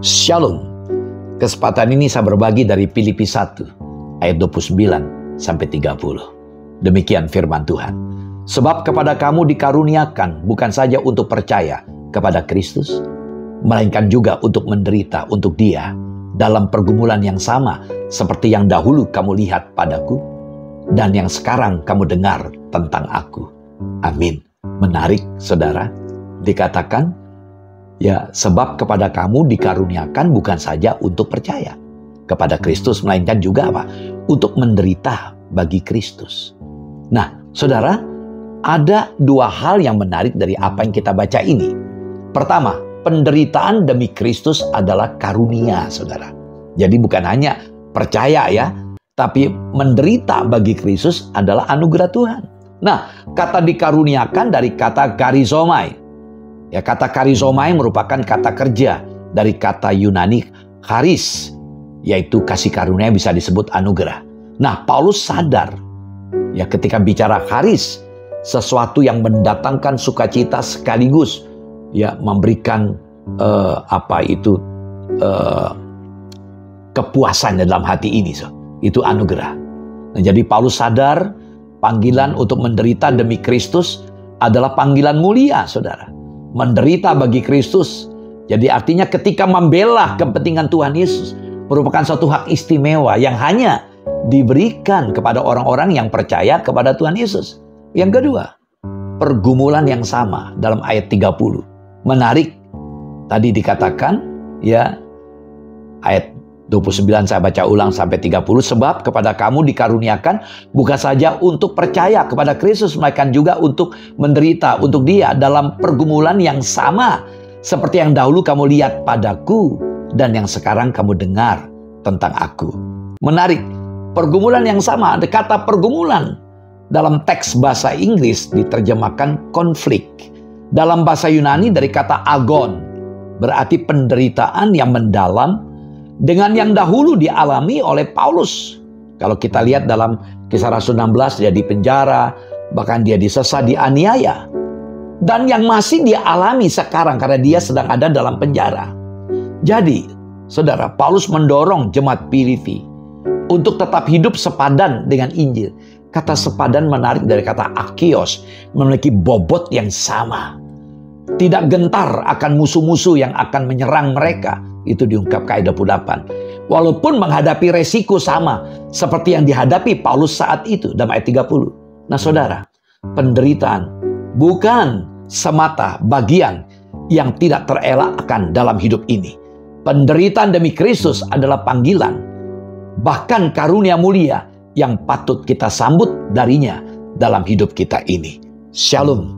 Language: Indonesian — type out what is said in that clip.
Shalom. Kesempatan ini saya berbagi dari Filipi 1 ayat 29 sampai 30. Demikian firman Tuhan. Sebab kepada kamu dikaruniakan bukan saja untuk percaya kepada Kristus, melainkan juga untuk menderita untuk Dia dalam pergumulan yang sama seperti yang dahulu kamu lihat padaku dan yang sekarang kamu dengar tentang aku. Amin. Menarik, saudara. Dikatakan, ya, sebab kepada kamu dikaruniakan bukan saja untuk percaya kepada Kristus, melainkan juga apa? Untuk menderita bagi Kristus. Nah, saudara, ada dua hal yang menarik dari apa yang kita baca ini. Pertama, penderitaan demi Kristus adalah karunia, saudara. Jadi bukan hanya percaya ya, tapi menderita bagi Kristus adalah anugerah Tuhan. Nah, kata dikaruniakan dari kata karizomai. Ya, kata karizomai merupakan kata kerja dari kata Yunani charis, yaitu kasih karunia bisa disebut anugerah. Nah, Paulus sadar ya ketika bicara charis, sesuatu yang mendatangkan sukacita sekaligus ya memberikan kepuasan dalam hati ini, itu anugerah. Nah, jadi Paulus sadar panggilan untuk menderita demi Kristus adalah panggilan mulia, saudara. Menderita bagi Kristus. Jadi artinya ketika membela kepentingan Tuhan Yesus merupakan suatu hak istimewa yang hanya diberikan kepada orang-orang yang percaya kepada Tuhan Yesus. Yang kedua, pergumulan yang sama dalam ayat 30. Menarik. Tadi dikatakan ya, ayat 29 saya baca ulang sampai 30. Sebab kepada kamu dikaruniakan bukan saja untuk percaya kepada Kristus, melainkan juga untuk menderita untuk Dia dalam pergumulan yang sama seperti yang dahulu kamu lihat padaku dan yang sekarang kamu dengar tentang aku. Menarik, pergumulan yang sama. Ada kata pergumulan dalam teks bahasa Inggris diterjemahkan konflik. Dalam bahasa Yunani dari kata agon, berarti penderitaan yang mendalam dengan yang dahulu dialami oleh Paulus. Kalau kita lihat dalam Kisah Rasul 16, dia di penjara, bahkan dia disesat, dianiaya. Dan yang masih dia alami sekarang karena dia sedang ada dalam penjara. Jadi, saudara, Paulus mendorong jemaat Filipi untuk tetap hidup sepadan dengan Injil. Kata sepadan menarik dari kata akios, memiliki bobot yang sama. Tidak gentar akan musuh-musuh yang akan menyerang mereka. Itu diungkapkan ayat 28. Walaupun menghadapi resiko sama seperti yang dihadapi Paulus saat itu dalam ayat 30. Nah, saudara, penderitaan bukan semata bagian yang tidak terelakkan dalam hidup ini. Penderitaan demi Kristus adalah panggilan, bahkan karunia mulia yang patut kita sambut darinya dalam hidup kita ini. Shalom.